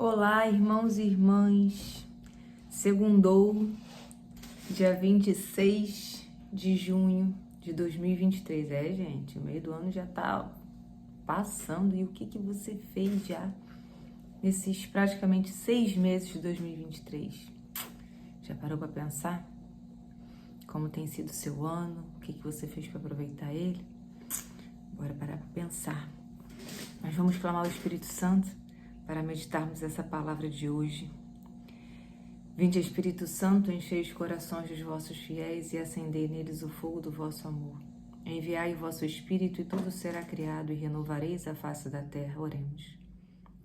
Olá, irmãos e irmãs. Segundou, dia 26 de junho de 2023. Gente, o meio do ano já tá passando. E o que você fez já nesses praticamente 6 meses de 2023? Já parou para pensar como tem sido o seu ano? O que você fez para aproveitar ele? Bora parar para pensar. Mas vamos clamar ao Espírito Santo para meditarmos essa palavra de hoje. Vinde, Espírito Santo, enchei os corações dos vossos fiéis e acendei neles o fogo do vosso amor. Enviai o vosso Espírito e tudo será criado e renovareis a face da terra. Oremos.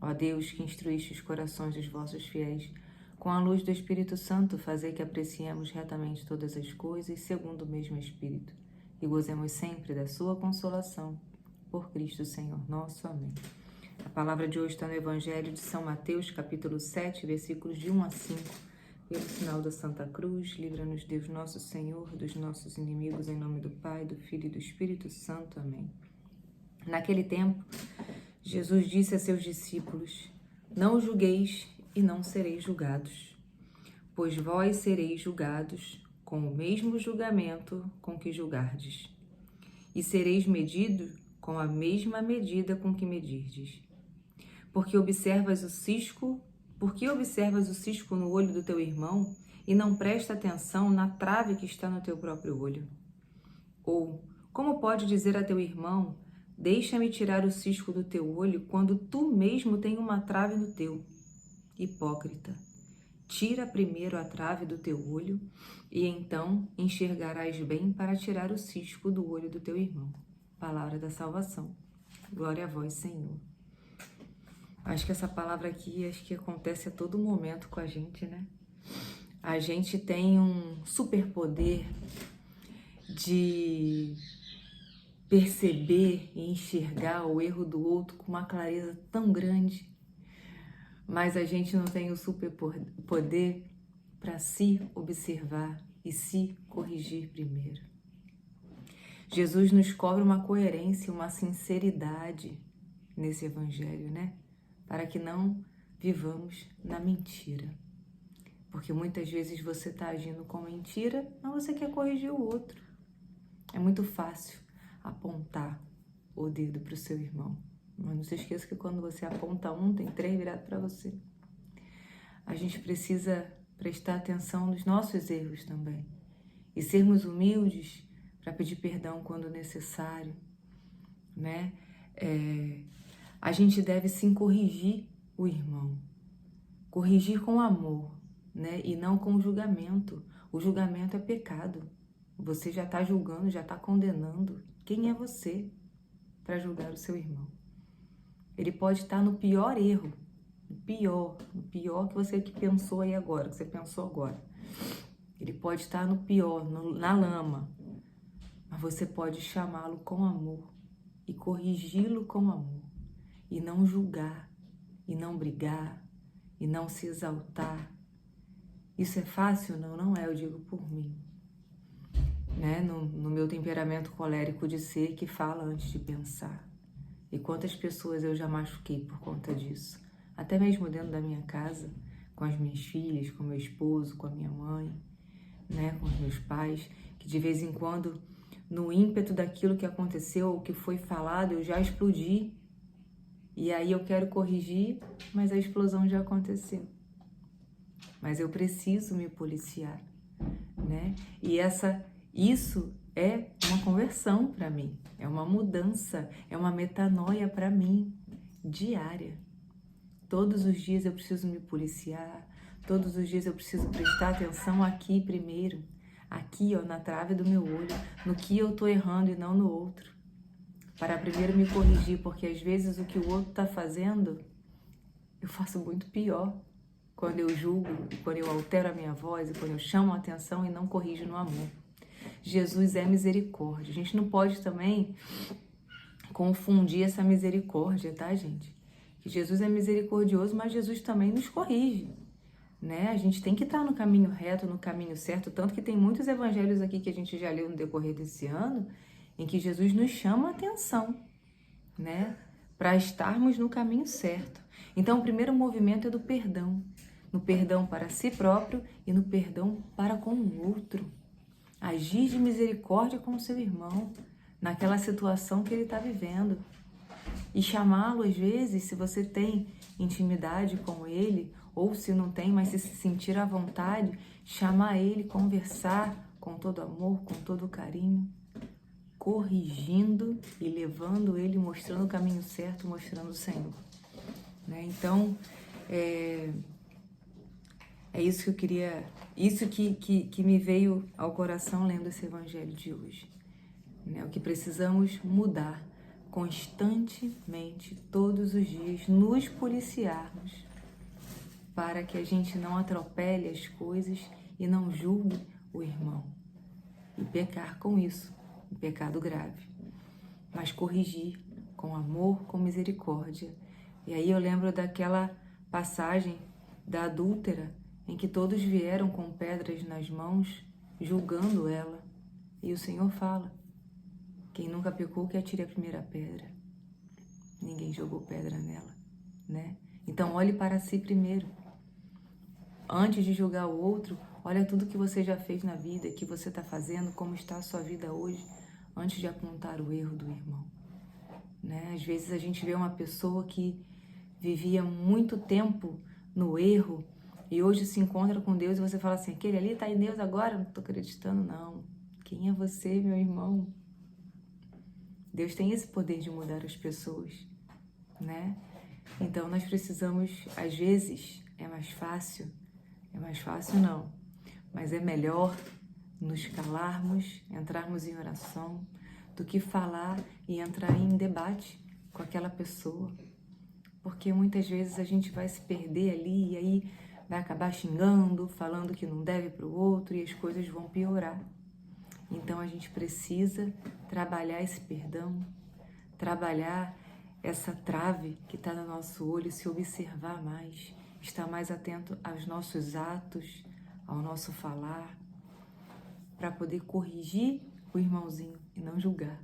Ó Deus, que instruíste os corações dos vossos fiéis, com a luz do Espírito Santo, fazei que apreciemos retamente todas as coisas segundo o mesmo Espírito e gozemos sempre da sua consolação. Por Cristo Senhor nosso. Amém. A palavra de hoje está no Evangelho de São Mateus, capítulo 7, versículos de 1 a 5. Pelo sinal da Santa Cruz, livra-nos Deus nosso Senhor dos nossos inimigos, em nome do Pai, do Filho e do Espírito Santo. Amém. Naquele tempo, Jesus disse a seus discípulos: Não julgueis e não sereis julgados, pois vós sereis julgados com o mesmo julgamento com que julgardes, e sereis medidos com a mesma medida com que medirdes. Porque observas o cisco no olho do teu irmão e não presta atenção na trave que está no teu próprio olho? Ou, como pode dizer a teu irmão: deixa-me tirar o cisco do teu olho, quando tu mesmo tens uma trave no teu? Hipócrita, tira primeiro a trave do teu olho, e então enxergarás bem para tirar o cisco do olho do teu irmão. Palavra da salvação. Glória a vós, Senhor. Acho que essa palavra aqui, acontece a todo momento com a gente, né? A gente tem um superpoder de perceber e enxergar o erro do outro com uma clareza tão grande, mas a gente não tem o superpoder para se observar e se corrigir primeiro. Jesus nos cobra uma coerência, uma sinceridade nesse evangelho, né? Para que não vivamos na mentira. Porque muitas vezes você está agindo com mentira, mas você quer corrigir o outro. É muito fácil apontar o dedo para o seu irmão. Mas não se esqueça que quando você aponta um, tem 3 virados para você. A gente precisa prestar atenção nos nossos erros também. E sermos humildes para pedir perdão quando necessário, né? A gente deve sim corrigir o irmão. Corrigir com amor, né? E não com julgamento. O julgamento é pecado. Você já está julgando, já está condenando. Quem é você para julgar o seu irmão? Ele pode estar no pior erro, no pior que você pensou aí agora, que você pensou agora. Ele pode estar no pior, na lama, mas você pode chamá-lo com amor e corrigi-lo com amor, e não julgar, e não brigar, e não se exaltar. Isso é fácil? Não, não é, eu digo por mim. Né? No meu temperamento colérico de ser que fala antes de pensar. E quantas pessoas eu já machuquei por conta disso. Até mesmo dentro da minha casa, com as minhas filhas, com meu esposo, com a minha mãe, né? Com os meus pais, que de vez em quando, no ímpeto daquilo que aconteceu, ou que foi falado, eu já explodi. E aí eu quero corrigir, mas a explosão já aconteceu. Mas eu preciso me policiar, né? E isso é uma conversão para mim, é uma mudança, é uma metanoia para mim, diária. Todos os dias eu preciso me policiar, todos os dias eu preciso prestar atenção aqui primeiro, aqui ó, na trave do meu olho, no que eu tô errando e não no outro, para primeiro me corrigir, porque às vezes o que o outro tá fazendo, eu faço muito pior, quando eu julgo, quando eu altero a minha voz, e quando eu chamo a atenção e não corrijo no amor. Jesus é misericórdia. A gente não pode também confundir essa misericórdia, tá, gente? Que Jesus é misericordioso, mas Jesus também nos corrige, né? A gente tem que estar no caminho reto, no caminho certo, tanto que tem muitos evangelhos aqui que a gente já leu no decorrer desse ano, em que Jesus nos chama a atenção, né? Para estarmos no caminho certo. Então, o primeiro movimento é do perdão. No perdão para si próprio e no perdão para com o outro. Agir de misericórdia com o seu irmão, naquela situação que ele está vivendo. E chamá-lo, às vezes, se você tem intimidade com ele, ou se não tem, mas se sentir à vontade, chamar ele, conversar com todo amor, com todo carinho, corrigindo e levando ele, mostrando o caminho certo, mostrando o Senhor. Né? Então, é isso que eu queria, isso que me veio ao coração lendo esse evangelho de hoje. Né? O que precisamos mudar constantemente, todos os dias, nos policiarmos para que a gente não atropele as coisas e não julgue o irmão. E pecar com isso, um pecado grave. Mas corrigir com amor, com misericórdia. E aí eu lembro daquela passagem da adúltera, em que todos vieram com pedras nas mãos, julgando ela. E o Senhor fala, quem nunca pecou que atire a primeira pedra. Ninguém jogou pedra nela, né? Então olhe para si primeiro. Antes de julgar o outro, olha tudo que você já fez na vida, que você está fazendo, como está a sua vida hoje, antes de apontar o erro do irmão. Né? Às vezes a gente vê uma pessoa que vivia muito tempo no erro e hoje se encontra com Deus e você fala assim, aquele ali está em Deus agora? Não estou acreditando, não. Quem é você, meu irmão? Deus tem esse poder de mudar as pessoas, né? Então nós precisamos, às vezes, é mais fácil não, mas é melhor nos calarmos, entrarmos em oração, do que falar e entrar em debate com aquela pessoa. Porque muitas vezes a gente vai se perder ali e aí vai acabar xingando, falando que não deve para o outro e as coisas vão piorar. Então a gente precisa trabalhar esse perdão, trabalhar essa trave que está no nosso olho, se observar mais, estar mais atento aos nossos atos, ao nosso falar, para poder corrigir o irmãozinho e não julgar.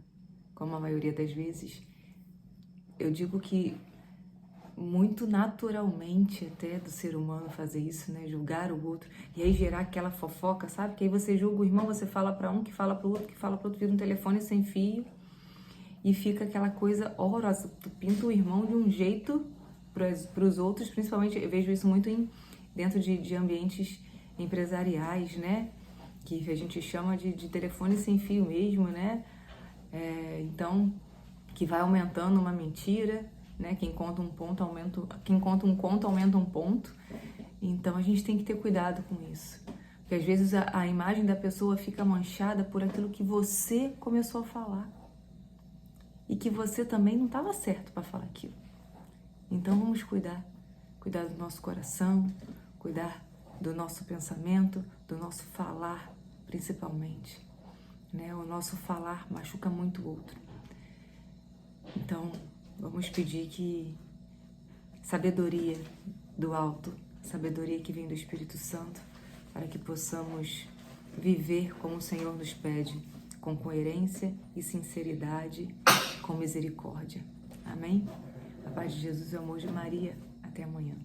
Como a maioria das vezes, eu digo que muito naturalmente até do ser humano fazer isso, né? Julgar o outro e aí gerar aquela fofoca, sabe? Que aí você julga o irmão, você fala para um, que fala para o outro, que fala para o outro, vira um telefone sem fio e fica aquela coisa horrorosa. Tu pinta o irmão de um jeito para os outros, principalmente eu vejo isso muito dentro de ambientes empresariais, né? Que a gente chama de telefone sem fio mesmo, né? Então, que vai aumentando uma mentira, né? Quem conta um conto aumenta um ponto. Então a gente tem que ter cuidado com isso. Porque às vezes a imagem da pessoa fica manchada por aquilo que você começou a falar. E que você também não estava certo para falar aquilo. Então vamos cuidar do nosso coração, cuidar do nosso pensamento, do nosso falar, principalmente. Né? O nosso falar machuca muito o outro. Então, vamos pedir que sabedoria do alto, sabedoria que vem do Espírito Santo, para que possamos viver como o Senhor nos pede, com coerência e sinceridade, com misericórdia. Amém? A paz de Jesus e o amor de Maria. Até amanhã.